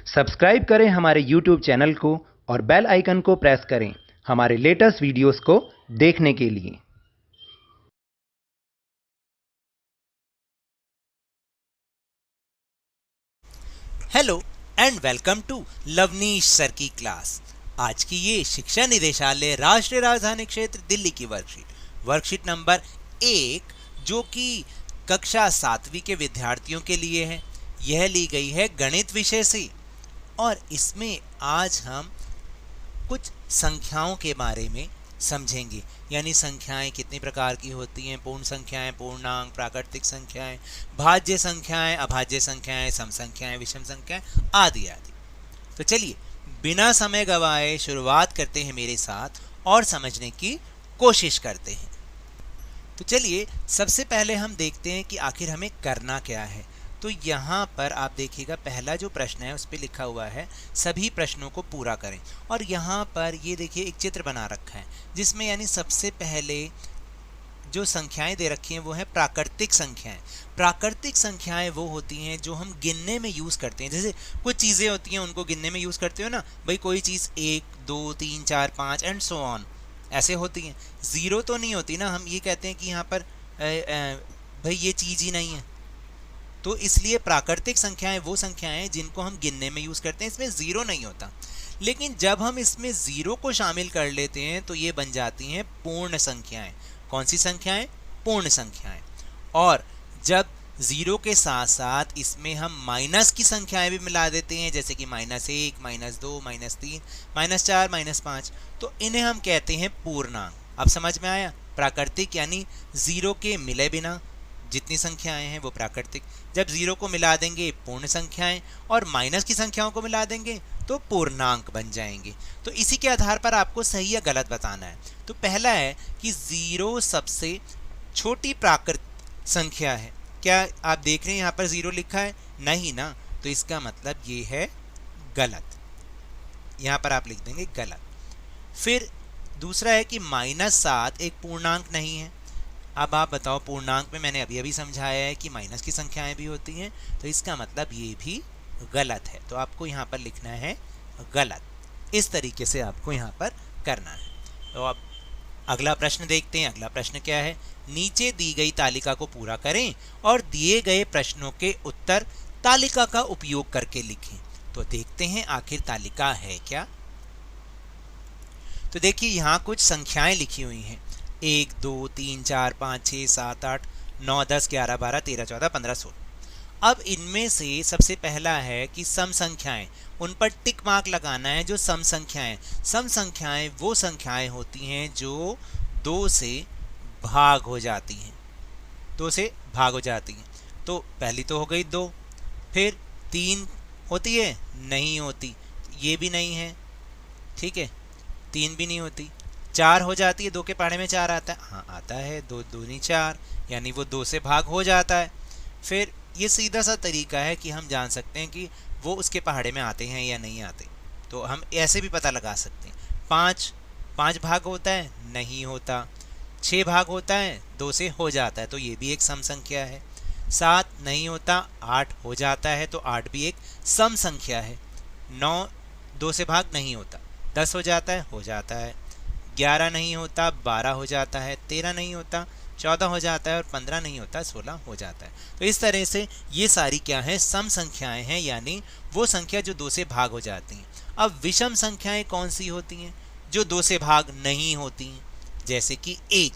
Subscribe करें हमारे YouTube channel को और बेल आइकन को प्रेस करें हमारे लेटेस्ट वीडियोस को देखने के लिए। Hello and welcome to Lavneesh sir की क्लास। आज की ये शिक्षा निदेशालय राष्ट्रीय राजधानी क्षेत्र दिल्ली की वर्कशीट नंबर 1 जो कि कक्षा 7वीं के विद्यार्थियों के लिए है। यह ली गई है गणित विषय से और इसमें आज हम कुछ संख्याओं के बारे में समझेंगे। यानी संख्याएं कितनी प्रकार की होती हैं, पूर्ण संख्याएं, पूर्णांक, प्राकृतिक संख्याएं, भाज्य संख्याएं, अभाज्य संख्याएं, सम संख्याएं, विषम संख्याएं आदि आदि। तो चलिए बिना समय गवाए शुरुआत करते हैं मेरे साथ और समझने की कोशिश करते हैं। तो चलिए सबसे पहले हम देखते हैं कि आखिर हमें करना क्या है। तो यहाँ पर आप देखिएगा पहला जो प्रश्न है उस पर लिखा हुआ है सभी प्रश्नों को पूरा करें। और यहाँ पर ये देखिए एक चित्र बना रखा है जिसमें यानी सबसे पहले जो संख्याएं दे रखी हैं वो है प्राकृतिक संख्याएं। प्राकृतिक संख्याएं वो होती हैं जो हम गिनने में यूज़ करते हैं। जैसे कुछ चीज़ें होती हैं उनको गिनने में यूज़ करते हो ना भाई, कोई चीज़ 1 2 3 4 5 एंड सो ऑन ऐसे होती हैं। ज़ीरो तो नहीं होती ना, हम ये कहते हैं कि यहाँ पर भाई ये चीज़ ही नहीं है। तो इसलिए प्राकृतिक संख्याएं वो संख्याएं जिनको हम गिनने में यूज़ करते हैं, इसमें ज़ीरो नहीं होता। लेकिन जब हम इसमें ज़ीरो को शामिल कर लेते हैं तो ये बन जाती हैं पूर्ण संख्याएं। कौन सी संख्याएं? पूर्ण संख्याएं। और जब ज़ीरो के साथ साथ इसमें हम माइनस की संख्याएं भी मिला देते हैं, जैसे कि -1, -2, -3, -4, -5, तो इन्हें हम कहते हैं पूर्णांक। अब समझ में आया? प्राकृतिक यानी ज़ीरो के मिले बिना जितनी संख्याएं हैं वो प्राकृतिक। जब ज़ीरो को मिला देंगे पूर्ण संख्याएं और माइनस की संख्याओं को मिला देंगे तो पूर्णांक बन जाएंगे। तो इसी के आधार पर आपको सही या गलत बताना है। तो पहला है कि ज़ीरो सबसे छोटी प्राकृतिक संख्या है। क्या आप देख रहे हैं यहाँ पर ज़ीरो लिखा है? नहीं ना, तो इसका मतलब ये है गलत। यहाँ पर आप लिख देंगे गलत। फिर दूसरा है कि -7 एक पूर्णांक नहीं है। अब आप बताओ, पूर्णांक में मैंने अभी अभी समझाया है कि माइनस की संख्याएं भी होती हैं, तो इसका मतलब ये भी गलत है। तो आपको यहाँ पर लिखना है गलत। इस तरीके से आपको यहाँ पर करना है। तो अब अगला प्रश्न देखते हैं। अगला प्रश्न क्या है? नीचे दी गई तालिका को पूरा करें और दिए गए प्रश्नों के उत्तर तालिका का उपयोग करके लिखें। तो देखते हैं आखिर तालिका है क्या। तो देखिए यहाँ कुछ संख्याएं लिखी हुई हैं, 1 2 3 4 5 6 7 8 9 10 11 12 13 14 15 16। अब इनमें से सबसे पहला है कि सम संख्याएं, उन पर टिक मार्क लगाना है जो सम संख्याएं। सम संख्याएं वो संख्याएं होती हैं जो 2 से भाग हो जाती हैं। 2 से भाग हो जाती हैं। तो पहली तो हो गई 2, फिर 3 होती है? नहीं होती, ये भी नहीं है, ठीक है, 3 भी नहीं होती। 4 हो जाती है? 2 के पहाड़े में 4 आता है? हाँ आता है, 2 दूनी 4, यानी वो 2 से भाग हो जाता है। फिर ये सीधा सा तरीका है कि हम जान सकते हैं कि वो उसके पहाड़े में आते हैं या नहीं आते। तो हम ऐसे भी पता लगा सकते हैं। 5 भाग होता है? नहीं होता। 6 भाग होता है? 2 से हो जाता है, तो ये भी एक सम संख्या है। 7 नहीं होता, 8 हो जाता है, तो 8 भी एक सम संख्या है। 9 2 से भाग नहीं होता, 10 हो जाता है? हो जाता है। 11 नहीं होता, 12 हो जाता है। 13 नहीं होता, 14 हो जाता है। और 15 नहीं होता, 16 हो जाता है। तो इस तरह से ये सारी क्या है? सम संख्याएं हैं, यानी वो संख्या जो 2 से भाग हो जाती हैं। अब विषम संख्याएं कौन सी होती हैं? जो 2 से भाग नहीं होती हैं, जैसे कि 1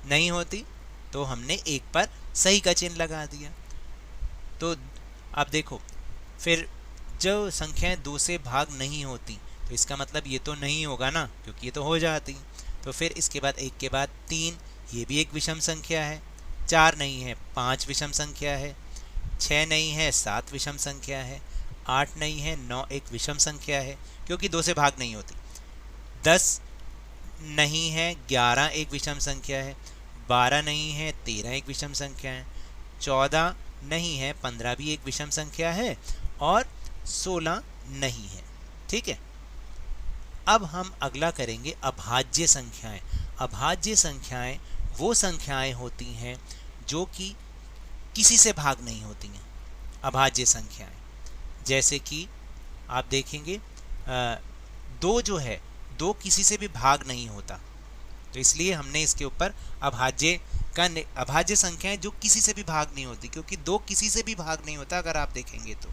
नहीं होती, तो हमने 1 पर सही का चिन्ह लगा दिया। तो अब देखो, फिर जो संख्याएं 2 से भाग नहीं होती, तो इसका मतलब ये तो नहीं होगा ना, क्योंकि ये तो हो जाती। तो फिर इसके बाद 1 के बाद 3, ये भी एक विषम संख्या है। 4 नहीं है, 5 विषम संख्या है। 6 नहीं है, 7 विषम संख्या है। 8 नहीं है, 9 एक विषम संख्या है, क्योंकि 2 से भाग नहीं होती। 10 नहीं है, 11 एक विषम संख्या है। 12 नहीं है, 13 एक विषम संख्या है। 14 नहीं है, 15 भी एक विषम संख्या है। और 16 नहीं है, ठीक है। अब हम अगला करेंगे अभाज्य संख्याएं। अभाज्य संख्याएं वो संख्याएं होती हैं जो कि किसी से भाग नहीं होती हैं। अभाज्य संख्याएं जैसे कि आप देखेंगे दो जो है, दो किसी से भी भाग नहीं होता, तो इसलिए हमने इसके ऊपर अभाज्य संख्याएं जो किसी से भी भाग नहीं होती, क्योंकि दो किसी से भी भाग नहीं होता अगर आप देखेंगे तो।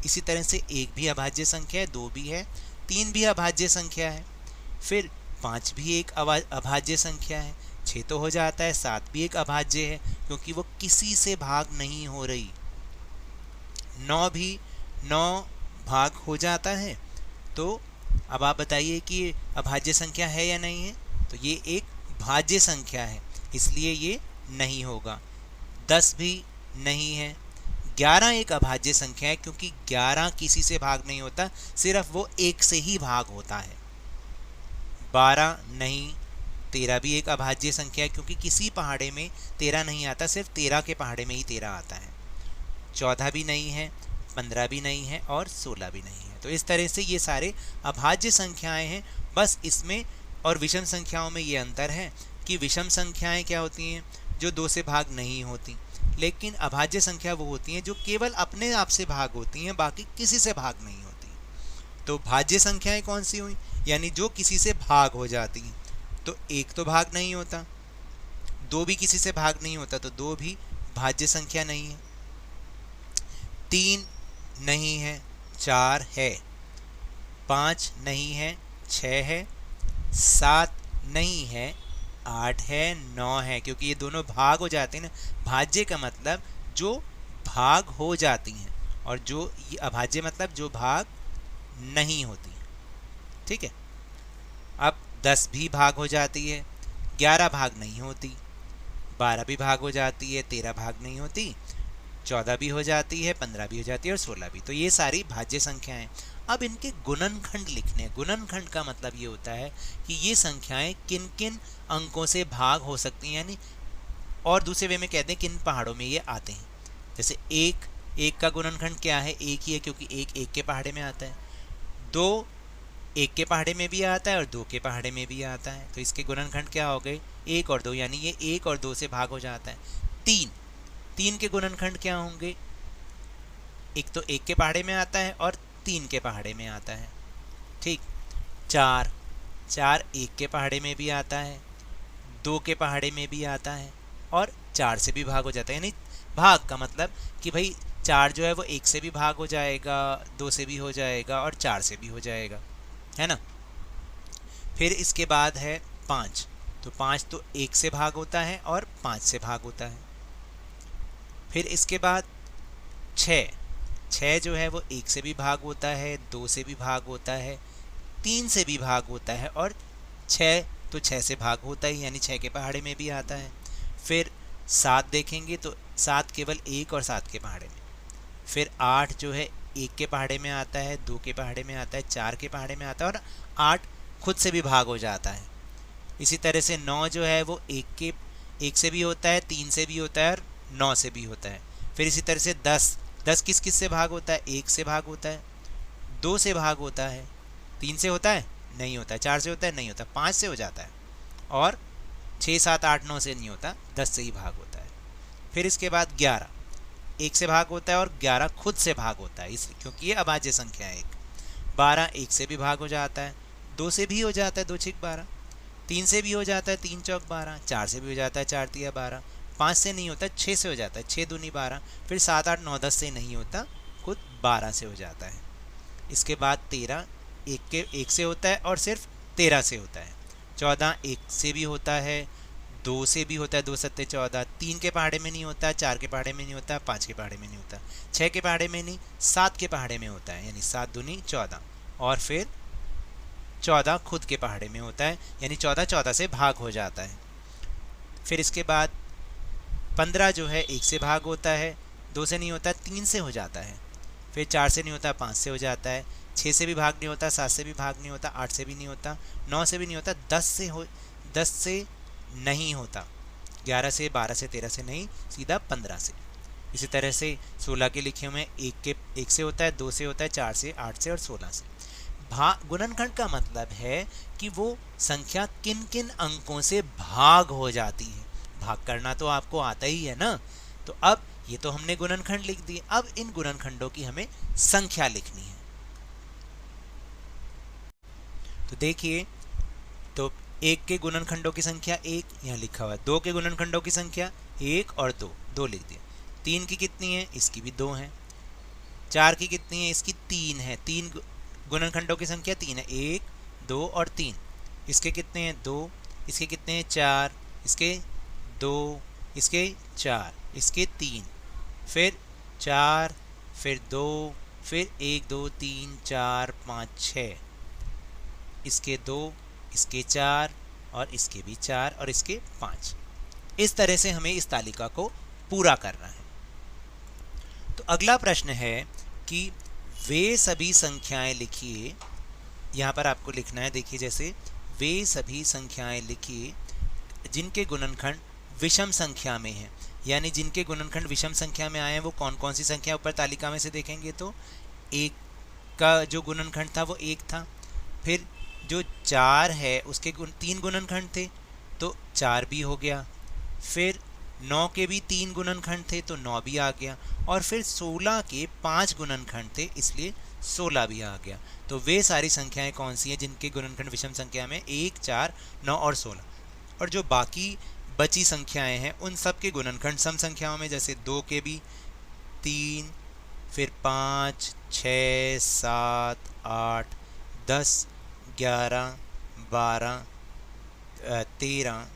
इसी तरह से एक भी अभाज्य संख्या है, दो भी है, तीन भी अभाज्य संख्या है, फिर पाँच भी एक अभाज्य संख्या है, छः तो हो जाता है, सात भी एक अभाज्य है क्योंकि वो किसी से भाग नहीं हो रही, नौ भी नौ भाग हो जाता है। तो अब आप बताइए कि अभाज्य संख्या है या नहीं है, तो ये एक भाज्य संख्या है, इसलिए ये नहीं होगा। 10 भी नहीं है। 11 एक अभाज्य संख्या है क्योंकि 11 किसी से भाग नहीं होता, सिर्फ वो एक से ही भाग होता है। 12 नहीं। 13 भी एक अभाज्य संख्या है क्योंकि किसी पहाड़े में 13 नहीं आता, सिर्फ 13 के पहाड़े में ही 13 आता है। 14 भी नहीं है, 15 भी नहीं है और 16 भी नहीं है। तो इस तरह से ये सारे अभाज्य संख्याएं हैं। बस इसमें और विषम संख्याओं में ये अंतर है कि विषम संख्याएं क्या होती हैं, जो दो से भाग नहीं होती, लेकिन अभाज्य संख्या वो होती हैं जो केवल अपने आप से भाग होती हैं, बाकी किसी से भाग नहीं होती। तो भाज्य संख्याएं कौन सी हुई, यानी जो किसी से भाग हो जाती हैं। तो एक तो भाग नहीं होता, दो भी किसी से भाग नहीं होता, तो दो भी भाज्य संख्या नहीं है। 3 नहीं है, 4 है, 5 नहीं है, 6 है, 7 नहीं है, 8 है, 9 है, क्योंकि ये दोनों भाग हो जाते हैं ना। भाज्य का मतलब जो भाग हो जाती हैं, और जो ये अभाज्य मतलब जो भाग नहीं होती। ठीक है। अब 10 भी भाग हो जाती है, 11 भाग नहीं होती, 12 भी भाग हो जाती है, 13 भाग नहीं होती, 14 भी हो जाती है, 15 भी हो जाती है और 16 भी। तो ये सारी भाज्य संख्याएं। अब इनके गुणनखंड लिखने हैं। गुणनखंड का मतलब ये होता है कि ये संख्याएं किन किन अंकों से भाग हो सकती हैं, यानी और दूसरे वे में कहते हैं किन पहाड़ों में ये आते हैं। जैसे एक का गुणनखंड क्या है, एक ही है क्योंकि एक के पहाड़े में आता है। 2 एक के पहाड़े में भी आता है और 2 के पहाड़े में भी आता है, तो इसके गुणनखंड क्या हो गए, 1 और 2, यानी ये 1 और 2 से भाग हो जाता है। 3 के गुणनखंड क्या होंगे, एक तो 1 के पहाड़े में आता है और 3 के पहाड़े में आता है। ठीक। 4 1 के पहाड़े में भी आता है, 2 के पहाड़े में भी आता है और 4 से भी भाग हो जाता है। यानी भाग का मतलब कि भाई 4 जो है वो 1 से भी भाग हो जाएगा, 2 से भी हो जाएगा और 4 से भी हो जाएगा, है ना। फिर इसके बाद है 5, तो 5 तो 1 से भाग होता है और 5 से भाग होता है। फिर इसके बाद 6 जो है वो 1 से भी भाग होता है, 2 से भी भाग होता है, 3 से भी भाग होता है और 6 तो 6 से भाग होता ही, यानी 6 के पहाड़े में भी आता है। फिर 7 देखेंगे तो 7 केवल 1 और 7 के पहाड़े में। फिर 8 जो है 1 के पहाड़े में आता है, 2 के पहाड़े में आता है, 4 के पहाड़े में आता है और 8 खुद से भी भाग हो जाता है। इसी तरह से 9 जो है वो 1 से भी होता है, 3 से भी होता है और 9 से भी होता है। फिर इसी तरह से 10 किस किस से भाग होता है, 1 से भाग होता है, 2 से भाग होता है, 3 से होता है नहीं होता है, 4 से होता है नहीं होता, 5 से हो जाता है और 6 7 8 9 से नहीं होता, 10 से ही भाग होता है। फिर इसके बाद 11 1 से भाग होता है और 11 खुद से भाग होता है, इसलिए क्योंकि ये अभाज्य संख्या है। 12 1 से भी भाग हो जाता है, 2 से भी हो जाता है, 2 6 12, 3 से भी हो जाता है, 3 चौक 12, 4 से भी हो जाता है, 4 तिया 12, 5 से नहीं होता, 6 से हो जाता है, 6 दूनी 12, फिर 7 8 9 10 से नहीं होता, खुद 12 से हो जाता है। इसके बाद 13 1 से होता है और सिर्फ 13 से होता है। 14 1 से भी होता है, 2 से भी होता है, 2 7 14, 3 के पहाड़े में नहीं होता, 4 के पहाड़े में नहीं होता, 5 के पहाड़े में नहीं होता, 6 के पहाड़े में नहीं, 7 के पहाड़े में होता है, यानी 7 दूनी 14, और फिर 14 खुद के पहाड़े में होता है, यानी 14 से भाग हो जाता है। फिर इसके बाद 15 जो है 1 से भाग होता है, 2 से नहीं होता, 3 से हो जाता है, फिर 4 से नहीं होता, 5 से हो जाता है, 6 से भी भाग नहीं होता, 7 से भी भाग नहीं होता, 8 से भी नहीं होता, 9 से भी नहीं होता, 10 से नहीं होता, 11 से 12 से 13 से नहीं, सीधा 15 से। इसी तरह से 16 के लिखे हुए 1 से होता है, 2 से होता है, 4 से, 8 से और 16 से। गुणनखंड का मतलब है कि वो संख्या किन किन अंकों से भाग हो जाती है। भाग करना तो आपको आता ही है ना। तो अब ये तो हमने गुणनखंड लिख दिए। अब इन गुणनखंडों की हमें संख्या लिखनी है। तो देखिए, तो 1 के गुणनखंडों की संख्या 1 यहाँ लिखा हुआ है, 2 के गुणनखंडों की संख्या 1 और 2 लिख दिया। 3 की कितनी है, इसकी भी 2 है। 4 की कितनी है, इसकी 3 है। 3 गुणनखंडों की संख्या 3 है, 1 2 और 3। इसके कितने हैं, 2। इसके कितने हैं, 4। इसके 2, इसके 4, इसके 3, फिर 4, फिर 2, फिर 1 2 3 4 5 6, इसके 2, इसके 4 और इसके भी 4 और इसके 5। इस तरह से हमें इस तालिका को पूरा करना है। तो अगला प्रश्न है कि वे सभी संख्याएं लिखिए। यहाँ पर आपको लिखना है, देखिए जैसे वे सभी संख्याएं लिखिए जिनके गुणनखंड विषम संख्या में हैं। यानी जिनके गुणनखंड विषम संख्या में आए हैं वो कौन कौन सी संख्या ऊपर तालिका में से देखेंगे तो 1 का जो गुणनखंड था वो 1 था। फिर जो 4 है उसके 3 गुणनखंड थे तो 4 भी हो गया। फिर 9 के भी 3 गुणनखंड थे तो 9 भी आ गया। और फिर 16 के 5 गुणनखंड थे इसलिए 16 भी आ गया। तो वे सारी संख्याएं कौन सी हैं जिनके गुणनखंड विषम संख्या में 1 4 9 और 16। और जो बाकी बची संख्याएं हैं उन सब के गुणनखंड सम संख्याओं में, जैसे 2 के भी 3, फिर 5 6 7 8 10 11 12 13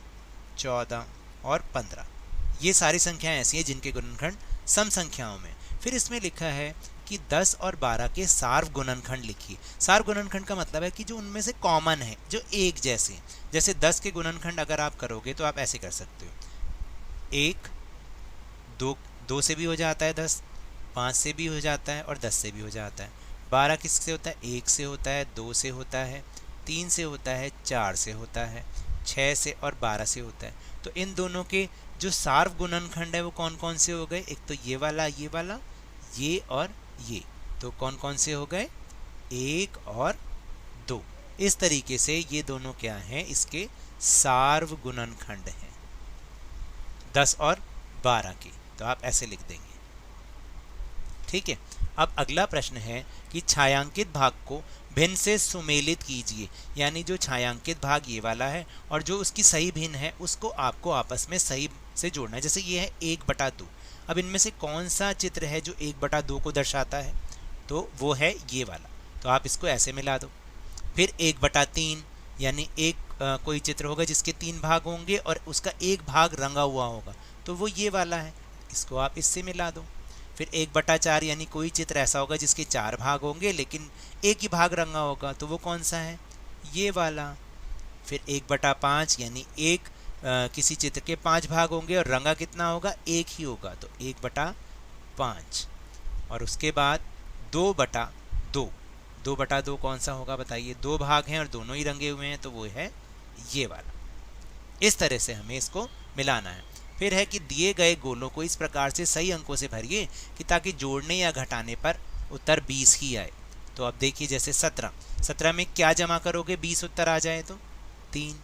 14 और 15। ये सारी संख्याएं ऐसी हैं जिनके गुणनखंड सम संख्याओं में। फिर इसमें लिखा है कि 10 और 12 के सार्व गुणनखंड लिखिए। सार्व गुणनखंड का मतलब है कि जो उनमें से कॉमन है, जो एक जैसे हैं। जैसे 10 के गुणनखंड अगर आप करोगे तो आप ऐसे कर सकते हो, 1 2 से भी हो जाता है 10, 5 से भी हो जाता है और 10 से भी हो जाता है। 12 किससे होता है, 1 से होता है, 2 से होता है, 3 से होता है, 4 से होता है, 6 से और 12 से होता है। तो इन दोनों के जो सार्व गुणनखंड है वो कौन कौन से हो गए, एक तो ये वाला, ये और ये। तो कौन कौन से हो गए, 1 और 2। इस तरीके से ये दोनों क्या हैं, इसके सार्व गुणनखंड हैं 10 और 12 के। तो आप ऐसे लिख देंगे, ठीक है। अब अगला प्रश्न है कि छायांकित भाग को भिन्न से सुमेलित कीजिए। यानी जो छायांकित भाग ये वाला है और जो उसकी सही भिन्न है उसको आपको आपस में सही से जोड़ना है। जैसे ये है 1/2। अब इनमें से कौन सा चित्र है जो 1/2 को दर्शाता है, तो वो है ये वाला। तो आप इसको ऐसे मिला दो। फिर 1/3 यानी कोई चित्र होगा जिसके 3 भाग होंगे और उसका एक भाग रंगा हुआ होगा, तो वो ये वाला है, इसको आप इससे मिला दो। फिर 1/4 यानी कोई चित्र ऐसा होगा जिसके 4 भाग होंगे लेकिन एक ही भाग रंगा होगा, तो वो कौन सा है, ये वाला। फिर 1/5 यानी किसी चित्र के 5 भाग होंगे और रंगा कितना होगा, एक ही होगा, तो 1/5। और उसके बाद 2/2। 2/2 कौन सा होगा बताइए, 2 भाग हैं और दोनों ही रंगे हुए हैं, तो वो है ये वाला। इस तरह से हमें इसको मिलाना है। फिर है कि दिए गए गोलों को इस प्रकार से सही अंकों से भरिए कि ताकि जोड़ने या घटाने पर उत्तर 20 ही आए। तो अब देखिए जैसे 17 में क्या जमा करोगे 20 उत्तर आ जाए तो 3।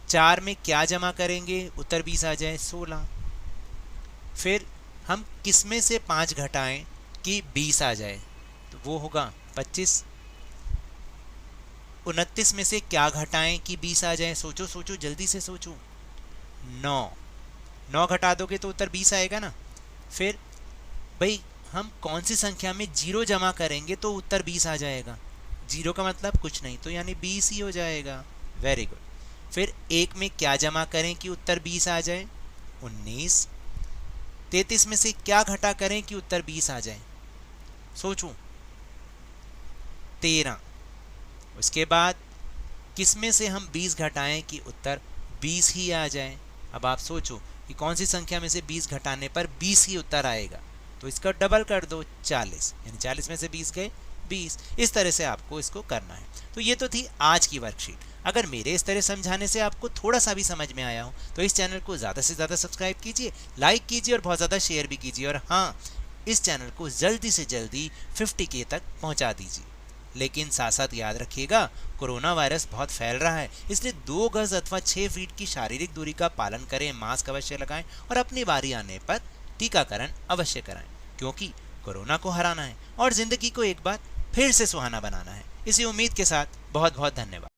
4 में क्या जमा करेंगे उत्तर 20 आ जाए, 16। फिर हम किस में से 5 घटाएं कि 20 आ जाए, तो वो होगा 25। 29 में से क्या घटाएं कि 20 आ जाए, सोचो सोचो जल्दी से सोचो, 9 घटा दोगे तो उत्तर 20 आएगा ना। फिर भाई हम कौन सी संख्या में 0 जमा करेंगे तो उत्तर 20 आ जाएगा, 0 का मतलब कुछ नहीं, तो यानी 20 ही हो जाएगा। Very good. फिर 1 में क्या जमा करें कि उत्तर 20 आ जाए, 19। 33 में से क्या घटा करें कि उत्तर 20 आ जाए, सोचो, 13। उसके बाद किस में से हम 20 घटाएं कि उत्तर 20 ही आ जाए। अब आप सोचो कि कौन सी संख्या में से 20 घटाने पर 20 ही उत्तर आएगा, तो इसका डबल कर दो, 40। यानी 40 में से 20 गए 20। इस तरह से आपको इसको करना है। तो ये तो थी आज की वर्कशीट। अगर मेरे इस तरह समझाने से आपको थोड़ा सा भी समझ में आया हो तो इस चैनल को ज़्यादा से ज़्यादा सब्सक्राइब कीजिए, लाइक कीजिए और बहुत ज़्यादा शेयर भी कीजिए। और हाँ, इस चैनल को जल्दी से जल्दी 50K तक पहुँचा दीजिए। लेकिन साथ साथ याद रखिएगा, कोरोना वायरस बहुत फैल रहा है, इसलिए 2 गज अथवा 6 फीट की शारीरिक दूरी का पालन करें, मास्क अवश्य लगाएं और अपनी बारी आने पर टीकाकरण अवश्य कराएं, क्योंकि कोरोना को हराना है और जिंदगी को एक बार फिर से सुहाना बनाना है। इसी उम्मीद के साथ बहुत बहुत धन्यवाद।